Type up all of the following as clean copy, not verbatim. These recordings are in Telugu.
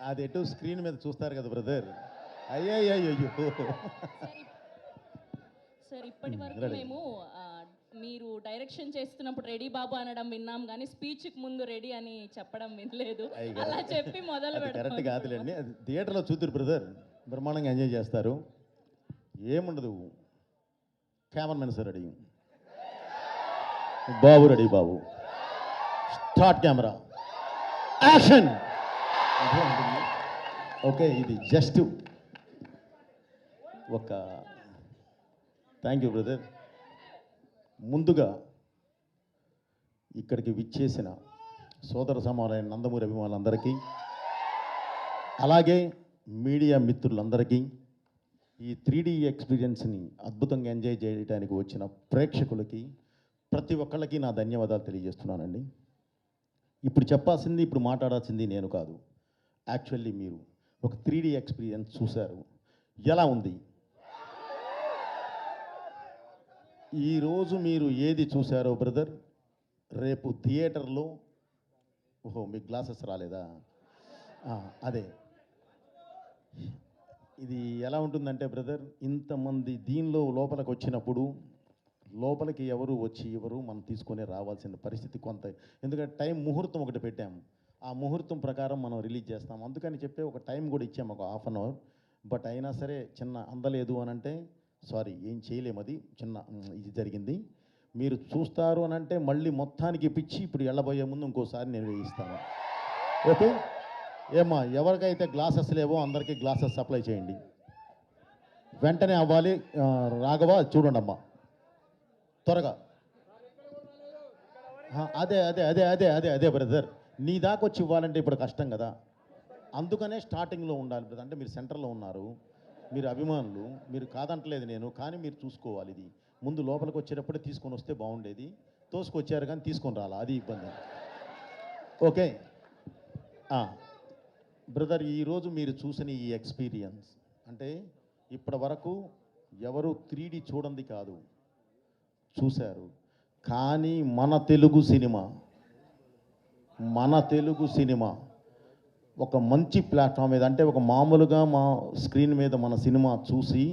అది ఎటు స్క్రీన్ మీద చూస్తారు కదా బ్రదర్. అయ్యయ్యో. సార్ ఇప్పటి వరకు Ready. మేము మీరు డైరెక్షన్ చేస్తున్నప్పుడు రెడీ బాబు అనడం విన్నాం కానీ స్పీచ్కి ముందు రెడీ అని చెప్పడం వినలేదు. అలా చెప్పి మొదలు కరెక్ట్ పెడతాం. కాదులేండి, అది థియేటర్లో చూద్దరు బ్రదర్, బ్రహ్మాండంగా ఎంజాయ్ చేస్తారు. ఏముండదు, కెమెరామెన్ సార్ రెడీ, బాబు రెడీ, బాబు స్టార్ట్ కెమెరా యాక్షన్. ఓకే, ఇది జస్ట్ ఒక థ్యాంక్ యూ బ్రదర్. ముందుగా ఇక్కడికి విచ్చేసిన సోదర సమానమైన నందమూరి అభిమానులందరికీ, అలాగే మీడియా మిత్రులందరికీ, ఈ 3D ఎక్స్పీరియన్స్ని అద్భుతంగా ఎంజాయ్ చేయడానికి వచ్చిన ప్రేక్షకులకి ప్రతి ఒక్కళ్ళకి నా ధన్యవాదాలు తెలియజేస్తున్నానండి. ఇప్పుడు చెప్పాల్సింది, ఇప్పుడు మాట్లాడాల్సింది నేను కాదు. యాక్చువల్లీ మీరు ఒక 3D ఎక్స్పీరియన్స్ చూశారు, ఎలా ఉంది? ఈరోజు మీరు ఏది చూశారో బ్రదర్, రేపు థియేటర్లో, ఓహో మీకు గ్లాసెస్ రాలేదా? అదే, ఇది ఎలా ఉంటుందంటే బ్రదర్, ఇంతమంది దీనిలో లోపలికి వచ్చినప్పుడు లోపలికి ఎవరు వచ్చి ఎవరు మనం తీసుకొని రావాల్సిన పరిస్థితి కొంత, ఎందుకంటే టైం ముహూర్తం ఒకటి పెట్టాము, ఆ ముహూర్తం ప్రకారం మనం రిలీజ్ చేస్తాం. అందుకని చెప్పి ఒక టైం కూడా ఇచ్చాము, ఒక ½ అన్ అవర్. బట్ అయినా సరే చిన్న అందలేదు అని అంటే సారీ, ఏం చేయలేము, అది చిన్న ఇది జరిగింది. మీరు చూస్తారు అని అంటే మళ్ళీ మొత్తానికి పిచ్చి ఇప్పుడు వెళ్ళబోయే ముందు ఇంకోసారి నేను వేయిస్తాను. ఓకే ఏమ్మా, ఎవరికైతే గ్లాసెస్ లేవో అందరికీ గ్లాసెస్ సప్లై చేయండి, వెంటనే అవ్వాలి. రాఘవ చూడండి అమ్మా, త్వరగా. అదే అదే అదే అదే అదే అదే బ్రదర్, నీ దాకా వచ్చి ఇవ్వాలంటే ఇప్పుడు కష్టం కదా, అందుకనే స్టార్టింగ్లో ఉండాలి బ్రదర్. అంటే మీరు సెంటర్లో ఉన్నారు, మీరు అభిమానులు, మీరు కాదంటలేదు నేను, కానీ మీరు చూసుకోవాలి. ఇది ముందు లోపలికి వచ్చేటప్పుడే తీసుకొని వస్తే బాగుండేది, తోసుకొచ్చారు కానీ తీసుకొని రాలా, అది ఇబ్బంది. ఓకే బ్రదర్, ఈరోజు మీరు చూసిన ఈ ఎక్స్పీరియన్స్ అంటే ఇప్పటి వరకు ఎవరు 3D చూడండి కాదు, చూశారు. కానీ మన తెలుగు సినిమా ఒక మంచి ప్లాట్ఫామ్ మీద, అంటే ఒక మామూలుగా మా స్క్రీన్ మీద మన సినిమా చూసి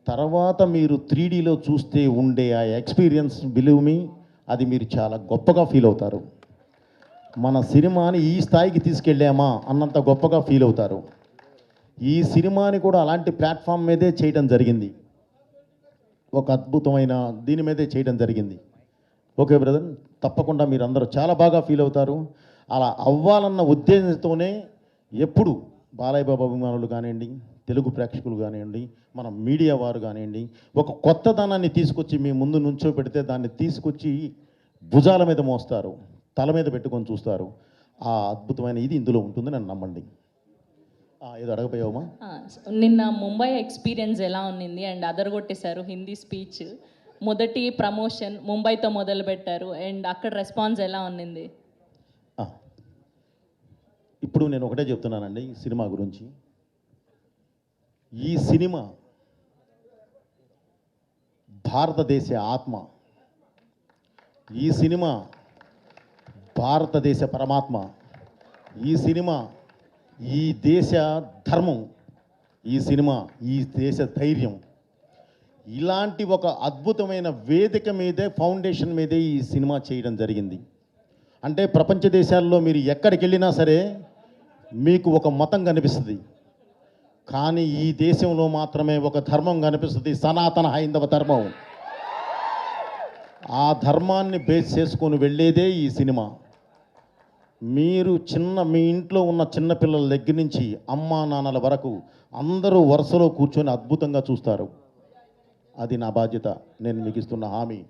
తర్వాత మీరు 3Dలో చూస్తే ఉండే ఆ ఎక్స్పీరియన్స్, బిలీవ్ మీ, అది మీరు చాలా గొప్పగా ఫీల్ అవుతారు. మన సినిమాని ఈ స్థాయికి తీసుకెళ్ళామా అన్నంత గొప్పగా ఫీల్ అవుతారు. ఈ సినిమాని కూడా అలాంటి ప్లాట్ఫామ్ మీదే చేయడం జరిగింది, ఒక అద్భుతమైన దీని మీదే చేయడం జరిగింది. ఓకే బ్రదర్, తప్పకుండా మీరు అందరూ చాలా బాగా ఫీల్ అవుతారు. అలా అవ్వాలన్న ఉద్దేశంతోనే ఎప్పుడు బాలయ్య బాబు అభిమానులు కానివ్వండి, తెలుగు ప్రేక్షకులు కానివ్వండి, మన మీడియా వారు కానివ్వండి, ఒక కొత్తదనాన్ని తీసుకొచ్చి మీ ముందు నుంచో పెడితే దాన్ని తీసుకొచ్చి భుజాల మీద మోస్తారు, తల మీద పెట్టుకొని చూస్తారు. ఆ అద్భుతమైన ఇది ఇందులో ఉంటుంది, నన్ను నమ్మండి. ఏదో అడగపోయావమ్మా? నిన్న ముంబై ఎక్స్పీరియన్స్ ఎలా ఉన్నింది? అండ్ అదరగొట్టేశారు హిందీ స్పీచ్, మొదటి ప్రమోషన్ ముంబైతో మొదలు పెట్టారు, అండ్ అక్కడ రెస్పాన్స్ ఎలా ఉన్నింది? ఇప్పుడు నేను ఒకటే చెప్తున్నానండి సినిమా గురించి. ఈ సినిమా భారతదేశ ఆత్మ, ఈ సినిమా భారతదేశ పరమాత్మ, ఈ సినిమా ఈ దేశ ధర్మం, ఈ సినిమా ఈ దేశ ధైర్యం. ఇలాంటి ఒక అద్భుతమైన వేదిక మీదే, ఫౌండేషన్ మీదే ఈ సినిమా చేయడం జరిగింది. అంటే ప్రపంచ దేశాల్లో మీరు ఎక్కడికి వెళ్ళినా సరే మీకు ఒక మతం కనిపిస్తుంది, కానీ ఈ దేశంలో మాత్రమే ఒక ధర్మం కనిపిస్తుంది, సనాతన హైందవ ధర్మం. ఆ ధర్మాన్ని బేస్ చేసుకొని వెళ్ళేదే ఈ సినిమా. మీరు మీ ఇంట్లో ఉన్న చిన్నపిల్లల దగ్గర నుంచి అమ్మా నాన్నల వరకు అందరూ వరుసలో కూర్చొని అద్భుతంగా చూస్తారు. అది నా బాధ్యత, నేను మీకు ఇస్తున్న హామీ.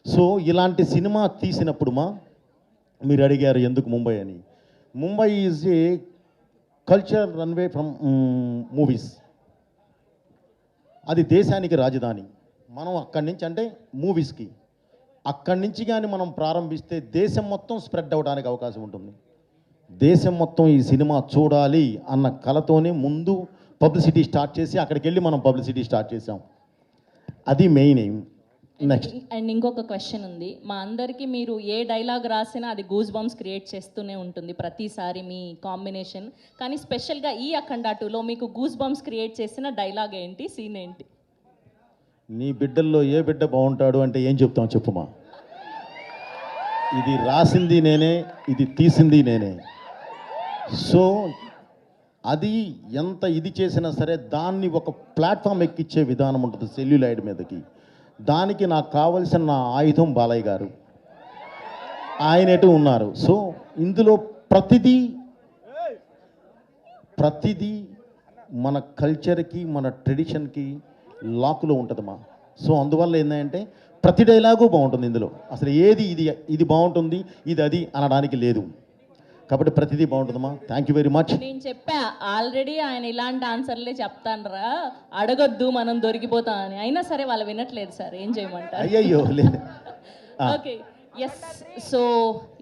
సో ఇలాంటి సినిమా తీసినప్పుడు మీరు అడిగారు ఎందుకు ముంబై అని. Mumbai is a culture runway from movies. అది దేశానికి రాజధాని. మనం అక్కడి నుంచి, అంటే మూవీస్కి అక్కడి నుంచి కానీ మనం ప్రారంభిస్తే దేశం మొత్తం స్ప్రెడ్ అవ్వడానికి అవకాశం ఉంటుంది. దేశం మొత్తం ఈ సినిమా చూడాలి అన్న కలతోనే ముందు పబ్లిసిటీ స్టార్ట్ చేసి అక్కడికి వెళ్ళి మనం పబ్లిసిటీ స్టార్ట్ చేసాం. అది మెయిన్ ఎయిమ్. నెక్స్ట్ అండ్ ఇంకొక క్వశ్చన్ ఉంది. మా అందరికీ మీరు ఏ డైలాగ్ రాసినా అది గూస్ బంప్స్ క్రియేట్ చేస్తూనే ఉంటుంది ప్రతిసారి మీ కాంబినేషన్. కానీ స్పెషల్గా ఈ అఖండ 2లో మీకు గూస్ బంప్స్ క్రియేట్ చేసిన డైలాగ్ ఏంటి, సీన్ ఏంటి? నీ బిడ్డల్లో ఏ బిడ్డ బాగుంటాడు అంటే ఏం చెప్తాం చెప్పుమా. ఇది రాసింది నేనే, ఇది తీసింది నేనే. సో అది ఎంత ఇది చేసినా సరే దాన్ని ఒక ప్లాట్ఫామ్ ఎక్కించే విధానం ఉంటుంది సెల్యులాయిడ్ మీదకి. దానికి నాకు కావలసిన నా ఆయుధం బాలయ్య గారు, ఆయనటు ఉన్నారు. సో ఇందులో ప్రతిదీ మన కల్చర్కి మన ట్రెడిషన్కి లాక్లో ఉంటుందమ్మా. సో అందువల్ల ఏంటంటే ప్రతి డైలాగు బాగుంటుంది ఇందులో. అసలు ఏది ఇది బాగుంటుంది ఇది అది అనడానికి లేదు. కాబట్టి ప్రతిదీ బాగుంటుందమ్మా. Thank you very much. నేను చెప్పా ఆల్రెడీ, ఆయన ఇలాంటి ఆన్సర్లే చెప్తాన్రా, అడగొద్దు మనం దొరికిపోతామని. అయినా సరే వాళ్ళు వినట్లేదు సార్, ఏం చేయమంటారు? అయ్యయ్యో లేదు. Okay, yes. సో